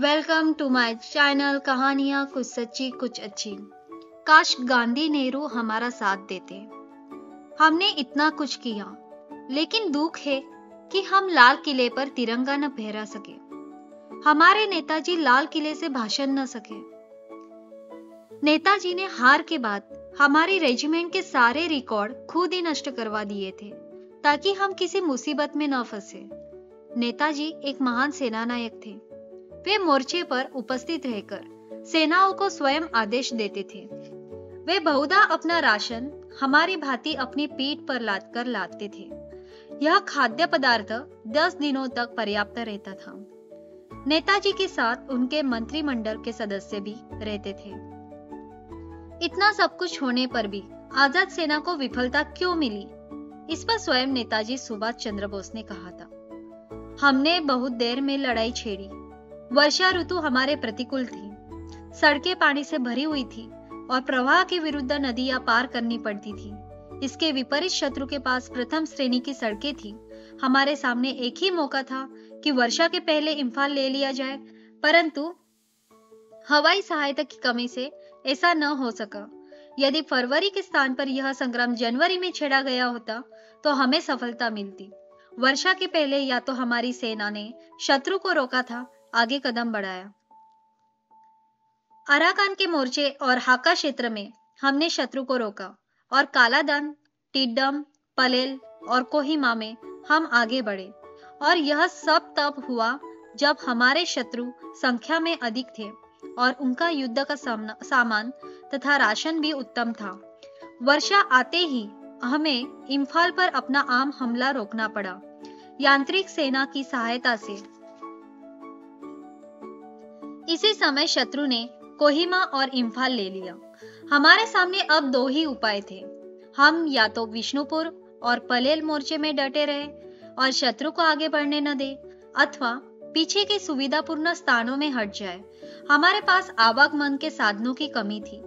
Welcome to my channel कहानियां कुछ सच्ची कुछ अच्छी। काश गांधी नेहरू हमारा साथ देते। हमने इतना कुछ किया, लेकिन दुख है कि हम लाल किले पर तिरंगा न फहरा सके। हमारे नेताजी लाल किले से भाषण न सके। नेताजी ने हार के बाद हमारी रेजिमेंट के सारे रिकॉर्ड खुद ही नष्ट करवा दिए थे, ताकि हम किसी मुसीबत में न फंसे। नेताजी एक महान सेनानायक थे। वे मोर्चे पर उपस्थित रहकर सेनाओं को स्वयं आदेश देते थे। वे बहुधा अपना राशन हमारी भांति अपनी पीठ पर लादकर लादते थे। यह खाद्य पदार्थ 10 दिनों तक पर्याप्त रहता था। नेताजी के साथ उनके मंत्रिमंडल के सदस्य भी रहते थे। इतना सब कुछ होने पर भी आजाद सेना को विफलता क्यों मिली? इस पर स्वयं नेताजी सुभाष चंद्र बोस ने कहा था, हमने बहुत देर में लड़ाई छेड़ी। वर्षा ऋतु हमारे प्रतिकूल थी। सड़कें पानी से भरी हुई थी और प्रवाह के विरुद्ध नदियां पार करनी पड़ती थी। इसके विपरीत शत्रु के पास प्रथम श्रेणी की सड़कें थी। हमारे सामने एक ही मौका था कि वर्षा के पहले इम्फाल ले लिया जाए, परंतु हवाई सहायता की कमी से ऐसा न हो सका। यदि फरवरी के स्थान पर यह संग्राम जनवरी में छेड़ा गया होता तो हमें सफलता मिलती। वर्षा के पहले या तो हमारी सेना ने शत्रु को रोका था, आगे कदम बढ़ाया। अराकान के मोर्चे और हाका क्षेत्र में हमने शत्रु को रोका और कालादान, टिड्डम, पलेल और कोहिमा में हम आगे बढ़े। और यह सब तब हुआ जब हमारे शत्रु संख्या में अधिक थे और उनका युद्ध का सामान तथा राशन भी उत्तम था। वर्षा आते ही हमें इम्फाल पर अपना आम हमला रोकना पड़ा। यांत्रिक सेना की सहायता से इसी समय शत्रु ने कोहिमा और इम्फाल ले लिया। हमारे सामने अब दो ही उपाय थे। हम या तो विष्णुपुर और पलेल मोर्चे में डटे रहे और शत्रु को आगे बढ़ने न दे, अथवा पीछे के सुविधापूर्ण स्थानों में हट जाए। हमारे पास आवागमन के साधनों की कमी थी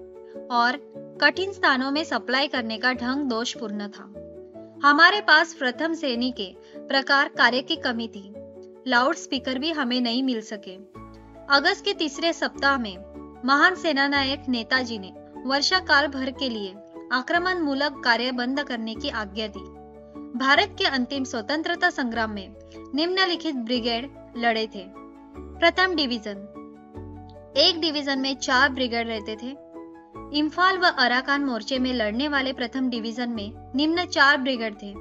और कठिन स्थानों में सप्लाई करने का ढंग दोषपूर्ण था। हमारे पास प्रथम श्रेणी के प्रकार कार्य की कमी थी। लाउड स्पीकर भी हमें नहीं मिल सके। अगस्त के तीसरे सप्ताह में महान सेनानायक नेताजी ने वर्षा काल भर के लिए आक्रमण मूलक कार्य बंद करने की आज्ञा दी। भारत के अंतिम स्वतंत्रता संग्राम में निम्नलिखित ब्रिगेड लड़े थे। प्रथम डिवीजन, एक डिवीजन में 4 ब्रिगेड रहते थे। इम्फाल व अराकान मोर्चे में लड़ने वाले प्रथम डिवीजन में निम्न 4 ब्रिगेड थे।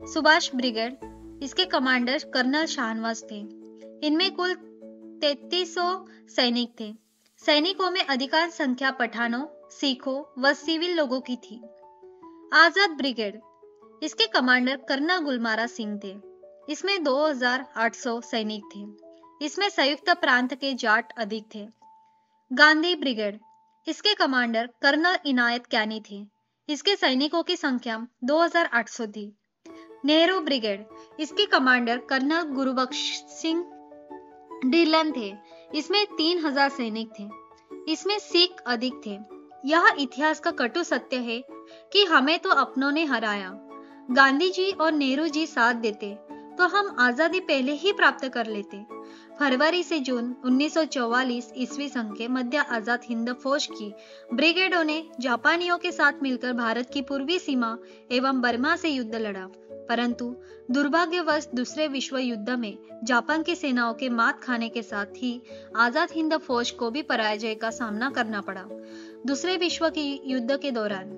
सुभाष ब्रिगेड, इसके कमांडर कर्नल शाहनवाज थे। इनमें कुल 3300 सैनिक थे। सैनिकों में अधिकांश संख्या पठानों, सिखों व सिविल लोगों की थी। आजाद ब्रिगेड, इसके कमांडर कर्नल गुलमारा सिंह थे। इसमें 2800 सैनिक थे। इसमें संयुक्त प्रांत के जाट अधिक थे। गांधी ब्रिगेड, इसके कमांडर कर्नल इनायत कैनी थे। इसके सैनिकों की संख्या 2800 थी। नेहरू ब्रिगेड, इसके कमांडर कर्नल गुरुबख्श सिंह ढिल्लन थे। इसमें 3000 सैनिक थे। इसमें सिख अधिक थे। यह इतिहास का कटु सत्य है कि हमें तो अपनों ने हराया। गांधी जी और नेहरू जी साथ देते तो हम आजादी पहले ही प्राप्त कर लेते। फरवरी से जून 1944 ईस्वी सन के मध्य आजाद हिंद फौज की ब्रिगेडों ने जापानियों के साथ मिलकर भारत की पूर्वी सीमा एवं बर्मा से युद्ध लड़ा, परंतु दुर्भाग्यवश दूसरे विश्व युद्ध में जापान की सेनाओं के मात खाने के साथ ही आजाद हिंद फौज को भी पराजय का सामना करना पड़ा। दूसरे विश्व की युद्ध के दौरान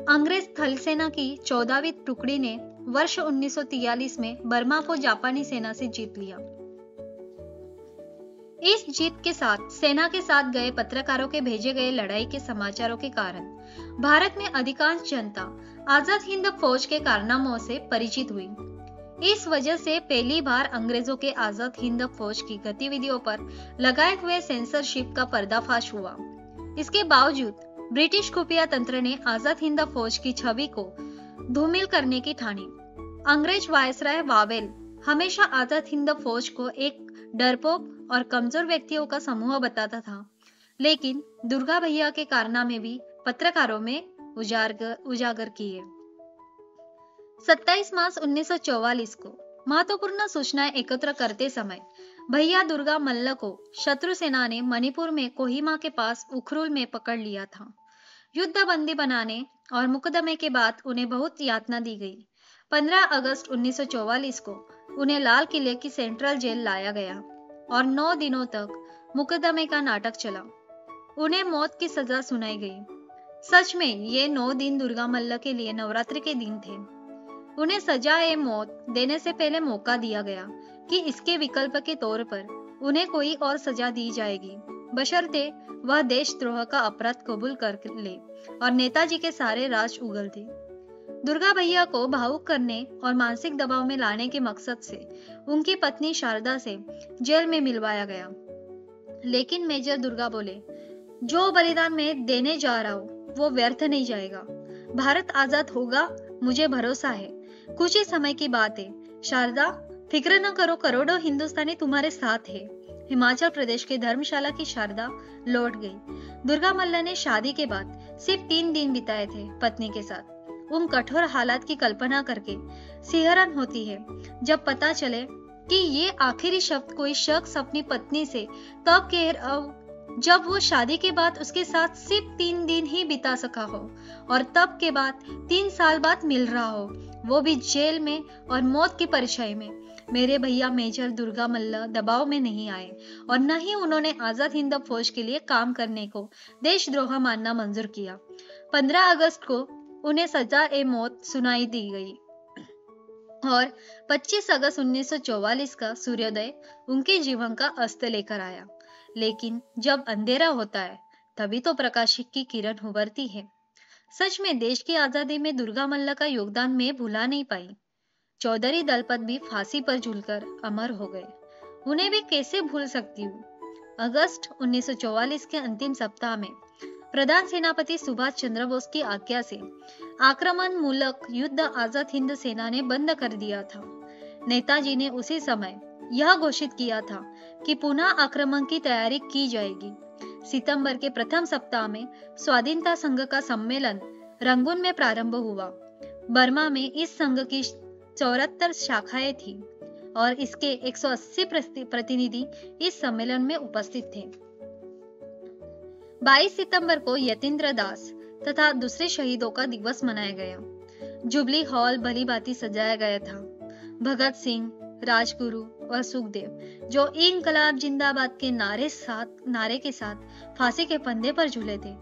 अंग्रेज थल सेना की 14वीं टुकड़ी ने वर्ष 1943 में बर्मा को जापानी सेना से जीत लिया। इस जीत के साथ सेना के साथ गए पत्रकारों के भेजे गए लड़ाई के समाचारों के कारण भारत में अधिकांश जनता आजाद हिंद फौज के कारनामों से परिचित हुई। इस वजह से पहली बार अंग्रेजों के आजाद हिंद फौज की गतिविधियों पर लगाए हुए सेंसरशिप का पर्दाफाश हुआ। इसके बावजूद ब्रिटिश खुफिया तंत्र ने आजाद हिंद फौज की छवि को धूमिल करने की ठानी। अंग्रेज वायसराय वावेल हमेशा आजाद हिंद फौज को एक डरपोक और कमजोर व्यक्तियों का समूह बताता था, लेकिन दुर्गा भैया के कारनामे भी पत्रकारों में उजागर किए। 27 मार्च 1944 को महत्वपूर्ण सूचनाएं एकत्र करते समय भैया दुर्गा मल्ल को शत्रु सेना ने मणिपुर में कोहिमा के पास उखरुल में पकड़ लिया था। युद्ध बंदी बनाने और मुकदमे के बाद उन्हें बहुत यातना दी गई। 15 अगस्त 1944 को उन्हें लाल किले की सेंट्रल जेल लाया गया और 9 दिनों तक मुकदमे का नाटक चला। उन्हें मौत की सजा सुनाई गई। सच में ये 9 दिन दुर्गा मल्ल के लिए नवरात्रि के दिन थे। उन्हें सजा ए मौत देने से पहले मौका दिया गया कि इसके विकल्प के तौर पर उन्हें कोई और सजा दी जाएगी, बशर्ते वह देशद्रोह का अपराध कबूल कर ले और नेताजी के सारे राज उगल थे। दुर्गा भैया को भावुक करने और मानसिक दबाव में लाने के मकसद से उनकी पत्नी शारदा से जेल में मिलवाया गया। लेकिन मेजर दुर्गा बोले, जो बलिदान मैं देने जा रहा हूँ वो व्यर्थ नहीं जाएगा। भारत आजाद होगा, मुझे भरोसा है। कुछ ही समय की बात है। शारदा, फिक्र न करो, करोड़ों हिंदुस्तानी तुम्हारे साथ है। हिमाचल प्रदेश के धर्मशाला की शारदा लौट गई। दुर्गा मल्ल ने शादी के बाद सिर्फ 3 दिन बिताए थे पत्नी के साथ। उन कठोर हालात की कल्पना करके सिहरन होती है जब पता चले कि ये आखिरी शब्द कोई शख्स अपनी पत्नी से तब कह रहा हो जब वो शादी के बाद उसके साथ सिर्फ 3 दिन ही बिता सका हो, और तब के बाद 3 साल बाद मिल रहा हो, वो भी जेल में और मौत की परछाई में। मेरे भैया मेजर दुर्गा मल्ल दबाव में नहीं आए और न ही उन्होंने आजाद हिंद फौज के लिए काम करने को देशद्रोह मानना मंजूर किया। 15 अगस्त को उन्हें सजा ए मौत सुनाई दी गई और 25 अगस्त 1944 का सूर्योदय उनके जीवन का अस्त लेकर आया। लेकिन जब अंधेरा होता है तभी तो प्रकाश की किरण उभरती है। सच में देश की आजादी में दुर्गा मल्ल का योगदान मैं भुला नहीं पाई। चौधरी दलपत भी फांसी पर झूलकर अमर हो गए, उन्हें भी कैसे भूल सकती हूँ। अगस्त 1944 के अंतिम सप्ताह में प्रधान सेनापति सुभाष चंद्र बोस की आज्ञा से आक्रमण मूलक युद्ध आजाद हिंद सेना ने बंद कर दिया था। नेताजी ने उसी समय यह घोषित किया था कि पुनः आक्रमण की तैयारी की जाएगी। सितंबर के प्रथम सप्ताह में स्वाधीनता संघ का सम्मेलन रंगून में प्रारंभ हुआ। बर्मा में इस संघ की 74 शाखाएं थी और इसके 180 प्रतिनिधि इस सम्मेलन में उपस्थित थे। 22 सितंबर को यतीन्द्र दास तथा दूसरे शहीदों का दिवस मनाया गया। जुबली हॉल भली भांति सजाया गया था। भगत सिंह, राजगुरु और सुखदेव जो इंकलाब जिंदाबाद के नारे के साथ फांसी के फंदे पर झूले थे,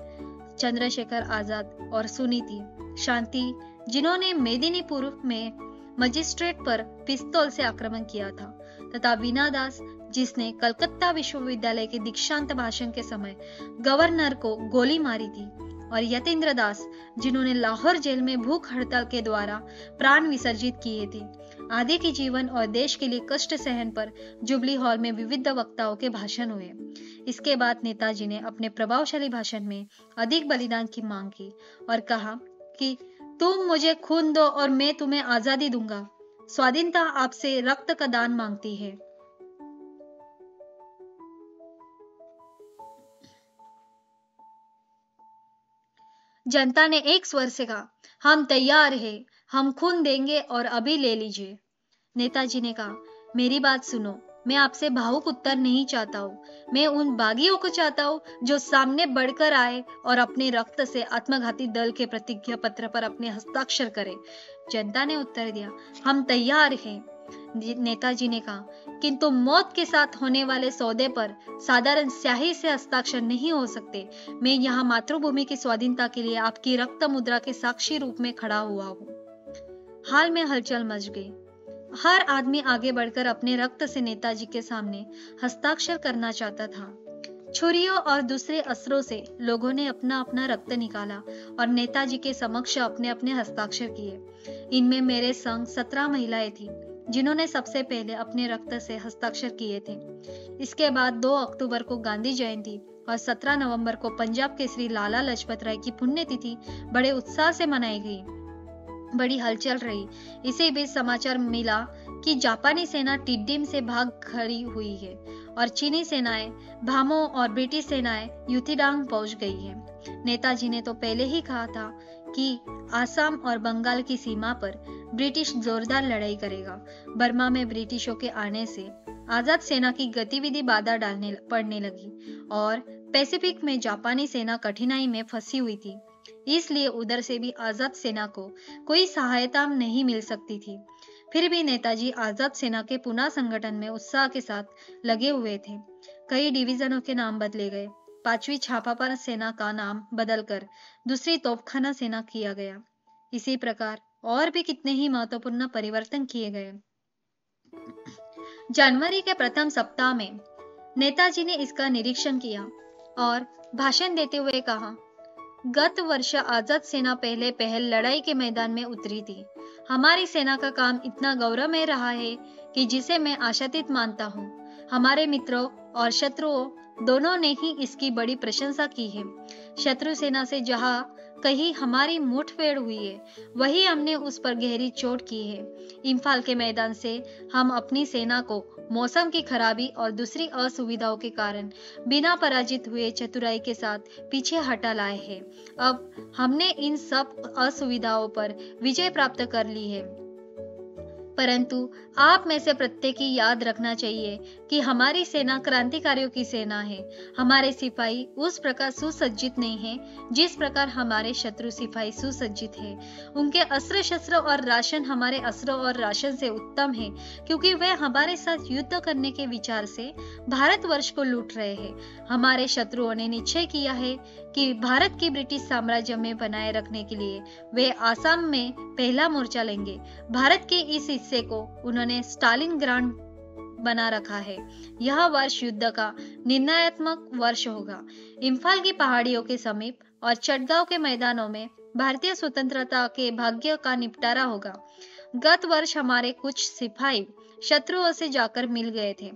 चंद्रशेखर आजाद और सुनीति शांति जिन्होंने मेदिनीपुर में मजिस्ट्रेट पर पिस्तौल से आक्रमण किया था, तथा वीना दास जिसने कलकत्ता विश्वविद्यालय के दीक्षांत भाषण के समय गवर्नर को गोली मारी थी, और यतीन्द्र दास जिन्होंने लाहौर जेल में भूख हड़ताल के द्वारा प्राण विसर्जित किए थे, आदि के जीवन और देश के लिए कष्ट सहन पर जुबली हॉल में विविध वक्ताओं के भाषण हुए। इसके बाद नेताजी ने अपने प्रभावशाली भाषण में अधिक बलिदान की मांग की और कहा कि तुम मुझे खून दो और मैं तुम्हें आजादी दूंगा। स्वाधीनता आपसे रक्त का दान मांगती है। जनता ने एक स्वर से कहा, हम तैयार हैं, हम खून देंगे और अभी ले लीजिए। नेताजी ने कहा, मेरी बात सुनो, मैं आपसे भावुक उत्तर नहीं चाहता हूँ, मैं उन बागियों को चाहता हूँ जो सामने बढ़कर आए और अपने रक्त से आत्मघाती दल के प्रतिज्ञा पत्र पर अपने हस्ताक्षर करें। जनता ने उत्तर दिया, हम तैयार हैं। नेताजी ने कहा, किंतु मौत के साथ होने वाले सौदे पर साधारण स्याही से हस्ताक्षर नहीं हो सकते। मैं यहाँ मातृभूमि की स्वाधीनता के लिए आपकी रक्त मुद्रा के साक्षी रूप में खड़ा हुआ हूँ। हाल में हलचल मच गई। हर आदमी आगे बढ़कर अपने रक्त से नेताजी के सामने हस्ताक्षर करना चाहता था। छुरियों और दूसरे अस्त्रों से लोगों ने अपना अपना रक्त निकाला और नेताजी के समक्ष अपने अपने हस्ताक्षर किए। इनमें मेरे संग 17 महिलाएं थी जिन्होंने सबसे पहले अपने रक्त से हस्ताक्षर किए थे। इसके बाद 2 अक्टूबर को गांधी जयंती और 17 नवंबर को पंजाब केसरी लाला लाजपत राय की पुण्यतिथि बड़े उत्साह से मनाई गई। बड़ी हलचल रही। इसी बीच समाचार मिला कि जापानी सेना टिड्डिम से भाग खड़ी हुई है और चीनी सेनाएं भामो और ब्रिटिश सेनाएं युथिडांग पहुंच गई है। नेताजी ने तो पहले ही कहा था कि आसाम और बंगाल की सीमा पर ब्रिटिश जोरदार लड़ाई करेगा। बर्मा में ब्रिटिशों के आने से आजाद सेना की गतिविधि बाधा डालने पड़ने लगी और पैसिफिक में जापानी सेना कठिनाई में फंसी हुई थी। इसलिए उधर से भी आजाद सेना को कोई सहायता नहीं मिल सकती थी। फिर भी नेताजी आजाद सेना के पुनः संगठन में उत्साह के साथ लगे हुए थे। कई डिवीजनों के नाम बदले गए। 5वीं छापापर सेना का नाम बदलकर दूसरी तोपखाना सेना किया गया। इसी प्रकार और भी कितने ही महत्वपूर्ण परिवर्तन किए गए। जनवरी के प्रथम सप्ताह में नेताजी ने इसका निरीक्षण किया और भाषण देते हुए कहा, गत वर्ष आजाद सेना पहल लड़ाई के मैदान में उतरी थी। हमारी सेना का काम इतना गौरवमय रहा है कि जिसे मैं आशातीत मानता हूँ। हमारे मित्रों और शत्रुओं दोनों ने ही इसकी बड़ी प्रशंसा की है। शत्रु सेना से जहां कहीं हमारी मुठभेड़ हुई है, वही हमने उस पर गहरी चोट की है। इम्फाल के मैदान से हम अपनी सेना को मौसम की खराबी और दूसरी असुविधाओं के कारण बिना पराजित हुए चतुराई के साथ पीछे हटा लाए हैं। अब हमने इन सब असुविधाओं पर विजय प्राप्त कर ली है। परंतु आप में से प्रत्येक की याद रखना चाहिए कि हमारी सेना क्रांतिकारियों की सेना है। हमारे सिपाही उस प्रकार सुसज्जित नहीं है जिस प्रकार हमारे शत्रु सिपाही सुसज्जित है। उनके अस्त्र शस्त्र और राशन हमारे अस्त्रों और राशन से उत्तम है, क्योंकि वे हमारे साथ युद्ध करने के विचार से भारतवर्ष को लूट रहे हैं। हमारे शत्रुओं ने निश्चय किया है कि भारत की ब्रिटिश साम्राज्य में बनाए रखने के लिए वे आसाम में पहला मोर्चा लेंगे। भारत के इस हिस्से को उन्होंने स्टालिनग्राड बना रखा है। यह वर्ष युद्ध का निर्णयात्मक वर्ष होगा। इम्फाल की पहाड़ियों के समीप और चटगांव के मैदानों में भारतीय स्वतंत्रता के भाग्य का निपटारा होगा। गत वर्ष हमारे कुछ सिपाही शत्रुओं से जाकर मिल गए थे।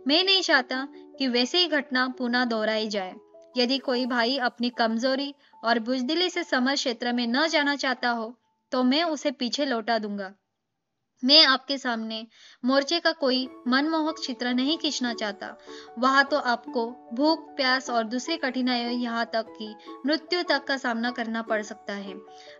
मैं नहीं चाहता कि वैसे ही घटना पुनः दोहराई जाए। यदि कोई भाई अपनी कमजोरी और बुजदिली से समर क्षेत्र में न जाना चाहता हो, तो मैं उसे पीछे लौटा दूंगा। मैं आपके सामने मोर्चे का कोई मनमोहक चित्र नहीं खींचना चाहता। वहां तो आपको भूख, प्यास और दूसरी कठिनाइयों, यहाँ तक कि मृत्यु तक का सामना करना पड़ सकता है।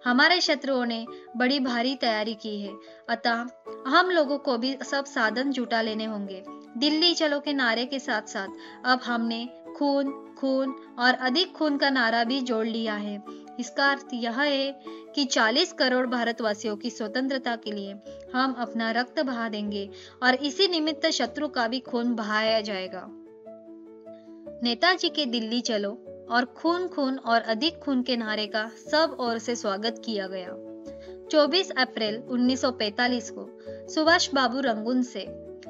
हमारे शत्रुओं ने बड़ी भारी तैयारी की है, अतः हम लोगों को भी सब साधन जुटा लेने होंगे। दिल्ली चलो के नारे के साथ साथ अब हमने खून, खून और अधिक खून का नारा भी जोड़ लिया है। इसका अर्थ यह है कि 40 करोड़ भारतवासियों की स्वतंत्रता के लिए हम अपना रक्त बहा देंगे और इसी निमित्त शत्रु का भी खून बहाया जाएगा। नेताजी के दिल्ली चलो और खून, खून और अधिक खून के नारे का सब ओर से स्वागत किया गया। 24 अप्रैल 1945 को सुभाष बाबू रंगून से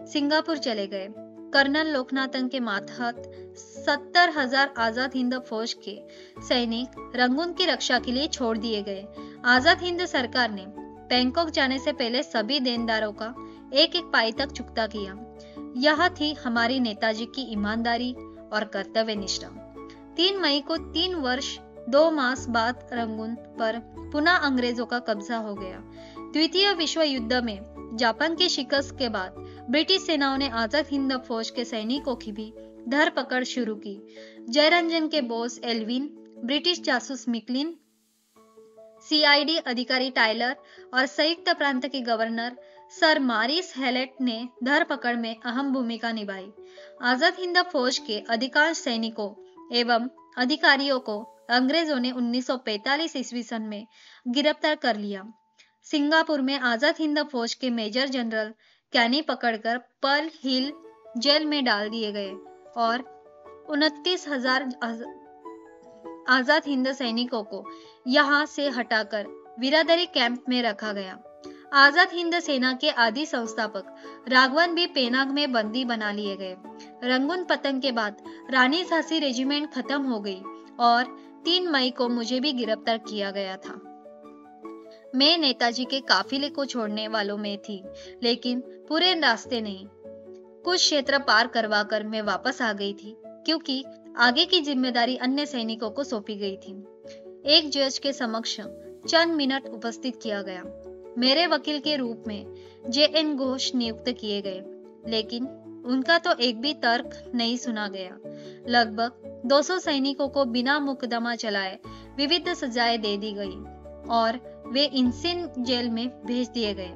सिंगापुर चले गए। कर्नल लोकनाथन के मातहत 70,000 आजाद हिंद फौज के सैनिक रंगून की रक्षा के लिए छोड़ दिए गए। आजाद हिंद सरकार ने बैंकॉक जाने से पहले सभी देनदारों का एक एक पाई तक चुकता किया। यह थी हमारी नेताजी की ईमानदारी और कर्तव्य निष्ठा। 3 मई को 3 वर्ष 2 मास बाद रंगून पर पुनः अंग्रेजों का कब्जा हो गया। द्वितीय विश्व युद्ध में जापान की शिकस्त के बाद ब्रिटिश सेनाओं ने आजाद हिंद फौज के सैनिकों की भी धरपकड़ शुरू की। जयरंजन के बॉस एल्विन, ब्रिटिश जासूस मिकलिन, सीआईडी अधिकारी टाइलर और संयुक्त प्रांत के गवर्नर सर मॉरिस हैलेट ने धरपकड़ में अहम भूमिका निभाई। आजाद हिंद फौज के अधिकांश सैनिकों एवं अधिकारियों को अंग्रेजों ने 1945 ईस्वी सन में गिरफ्तार कर लिया। सिंगापुर में आजाद हिंद फौज के मेजर जनरल कैनी पकड़कर पर्ल हिल जेल में डाल दिए गए और 29,000 आजाद हिंद सैनिकों को यहाँ से हटाकर वीरादरी कैंप में रखा गया। आजाद हिंद सेना के आदि संस्थापक राघवन भी पेनांग में बंदी बना लिए गए। रंगून पतन के बाद रानी झांसी रेजिमेंट खत्म हो गई और 3 मई को मुझे भी गिरफ्तार किया गया था। मैं नेताजी के काफिले को छोड़ने वालों में थी, लेकिन पूरे रास्ते नहीं। कुछ क्षेत्र पार करवाकर मैं वापस आ गई थी, क्योंकि आगे की जिम्मेदारी अन्य सैनिकों को सौंपी गई थी। एक जज के समक्ष चंद मिनट उपस्थित किया गया। मेरे वकील के रूप में जे.एन. घोष नियुक्त किए गए, लेकिन उनका तो एक भी तर्क नहीं सुना गया। लगभग 200 सैनिकों को बिना मुकदमा चलाए विविध सजाएं दे दी गई और वे इंसिन जेल में भेज दिए गए।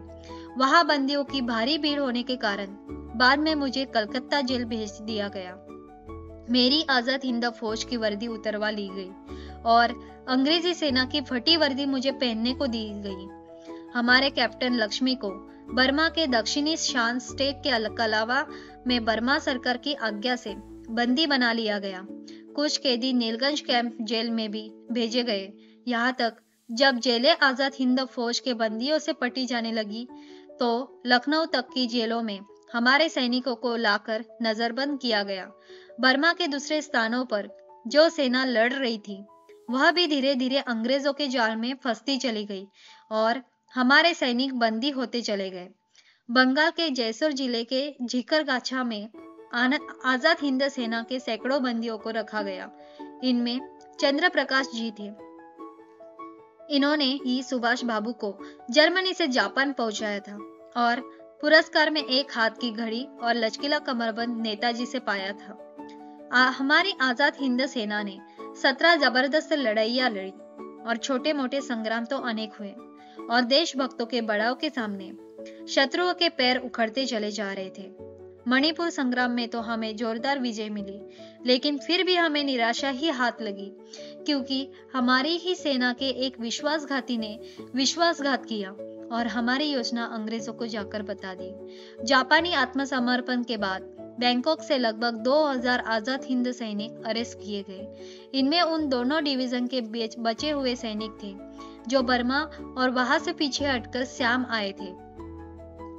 वहां बंदियों की भारी भीड़ होने के कारण बाद में मुझे कलकत्ता जेल भेज दिया गया। मेरी आजाद हिंद फौज की वर्दी उतरवा ली गई और अंग्रेजी सेना की फटी वर्दी मुझे पहनने को दी गई। हमारे कैप्टन लक्ष्मी को बर्मा के दक्षिणी शान स्टेट के अलावा में बर्मा सरकार की आज्ञा से बंदी बना लिया गया। कुछ कैदी नीलगंज कैंप जेल में भी भेजे गए। यहाँ तक जब जेलें आजाद हिंद फौज के बंदियों से पटी जाने लगी तो लखनऊ तक की जेलों में हमारे सैनिकों को लाकर नजरबंद किया गया। बर्मा के दूसरे स्थानों पर जो सेना लड़ रही थी वह भी धीरे धीरे अंग्रेजों के जाल में फंसती चली गई और हमारे सैनिक बंदी होते चले गए। बंगाल के जैसोर जिले के झिकरगाछा में आजाद हिंद सेना के सैकड़ों बंदियों को रखा गया। इनमें चंद्र प्रकाश जी थे। इन्होंने ही सुभाष बाबू को जर्मनी से जापान पहुंचाया था और पुरस्कार में एक हाथ की घड़ी और लचकीला कमरबंद नेताजी से पाया था। हमारी आजाद हिंद सेना ने 17 जबरदस्त लड़ाइयां लड़ी और छोटे मोटे संग्राम तो अनेक हुए और देशभक्तों के बढ़ाव के सामने शत्रुओं के पैर उखड़ते चले जा रहे थे। मणिपुर संग्राम में तो हमें जोरदार विजय मिली, लेकिन फिर भी हमें निराशा ही हाथ लगी क्योंकि हमारी ही सेना के एक विश्वासघाती ने विश्वासघात किया और हमारी योजना अंग्रेजों को जाकर बता दी। जापानी आत्मसमर्पण के बाद बैंकॉक से लगभग 2000 आजाद हिंद सैनिक अरेस्ट किए गए। इनमें उन दोनों डिवीजन के बीच बचे हुए सैनिक थे जो बर्मा और वहां से पीछे हटकर श्याम आए थे।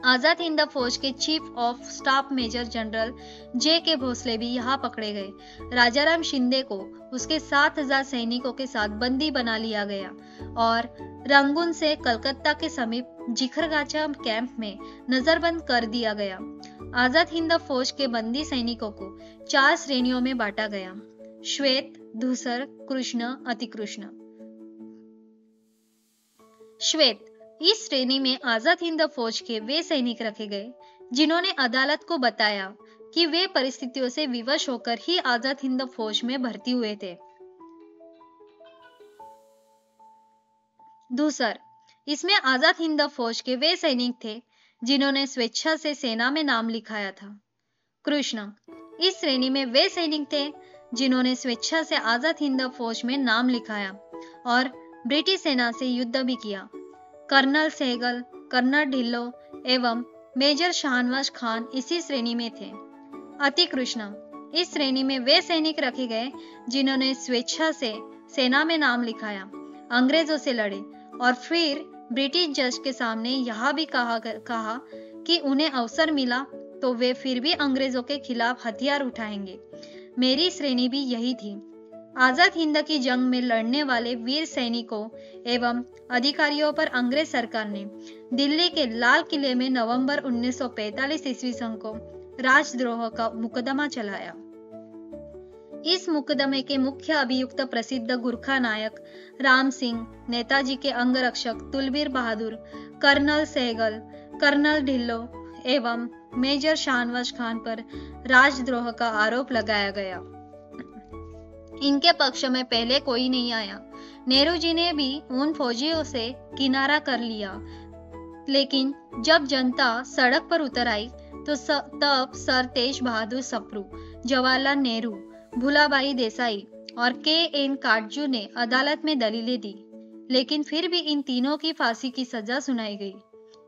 आजाद हिंद फौज के chief of staff major general J.K. Bhosle भी यहाँ पकड़े गए। राजाराम शिंदे को उसके 7000 सैनिकों के साथ बंदी बना लिया गया और रंगून से कलकत्ता के समीप जिखरगाछा कैंप में नजरबंद कर दिया गया। आजाद हिंद फौज के बंदी सैनिकों को 4 श्रेणियों में बांटा गया: श्वेत, धूसर, कृष्ण, अतिकृष्ण। श्वेत इस श्रेणी में आजाद हिंद फौज के वे सैनिक रखे गए जिन्होंने अदालत को बताया कि वे परिस्थितियों से विवश होकर ही आजाद हिंद फौज में भर्ती हुए थे। धूसर इसमें आजाद हिंद फौज के वे सैनिक थे जिन्होंने स्वेच्छा से सेना में नाम लिखाया था। कृष्ण इस श्रेणी में वे सैनिक थे जिन्होंने स्वेच्छा से आजाद हिंद फौज में नाम लिखाया और ब्रिटिश सेना से युद्ध भी किया। कर्नल सहगल, कर्नल ढिल्लो एवं मेजर शाहनवाज खान इसी श्रेणी में थे। अतिकृष्ण इस श्रेणी में वे सैनिक रखे गए जिन्होंने स्वेच्छा से सेना में नाम लिखाया, अंग्रेजों से लड़े और फिर ब्रिटिश जज के सामने यह भी कहा कि उन्हें अवसर मिला तो वे फिर भी अंग्रेजों के खिलाफ हथियार उठाएंगे। मेरी श्रेणी भी यही थी। आजाद हिंद की जंग में लड़ने वाले वीर सैनिकों एवं अधिकारियों पर अंग्रेज सरकार ने दिल्ली के लाल किले में नवंबर 1945 ईस्वी सन को राजद्रोह का मुकदमा चलाया। इस मुकदमे के मुख्य अभियुक्त प्रसिद्ध गुरखा नायक राम सिंह, नेताजी के अंगरक्षक तुलबीर बहादुर, कर्नल सहगल, कर्नल ढिल्लो एवं मेजर शाहनवाज खान पर राजद्रोह का आरोप लगाया गया। इनके पक्ष में पहले कोई नहीं आया। नेहरू जी ने भी उन फौजियों से किनारा कर लिया, लेकिन जब जनता सड़क पर उतर आई तो तब सर तेज बहादुर सप्रू, जवाहरलाल नेहरू, भूलाबाई देसाई और K.N. काटजू ने अदालत में दलीलें दी, लेकिन फिर भी इन तीनों की फांसी की सजा सुनाई गई।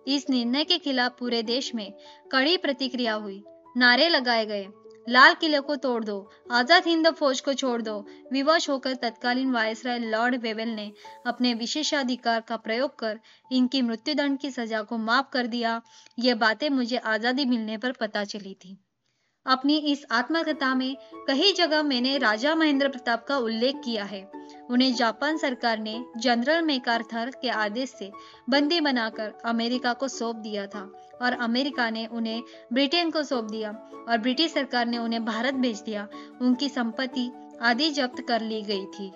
इस निर्णय के खिलाफ पूरे देश में कड़ी प्रतिक्रिया हुई। नारे लगाए गए, लाल किले को तोड़ दो, आजाद हिंद फौज को छोड़ दो। विवश होकर तत्कालीन वायसराय लॉर्ड वेवेल ने अपने विशेषाधिकार का प्रयोग कर इनकी मृत्युदंड की सजा को माफ कर दिया। ये बातें मुझे आजादी मिलने पर पता चली थी। अपनी इस आत्मकथा में कई जगह मैंने राजा महेंद्र प्रताप का उल्लेख किया है। उन्हें जापान सरकार ने जनरल मैकार्थर के आदेश से बंदी बनाकर अमेरिका को सौंप दिया था और अमेरिका ने उन्हें ब्रिटेन को सौंप दिया और ब्रिटिश सरकार ने उन्हें भारत भेज दिया। उनकी संपत्ति आदि जब्त कर ली गई थी।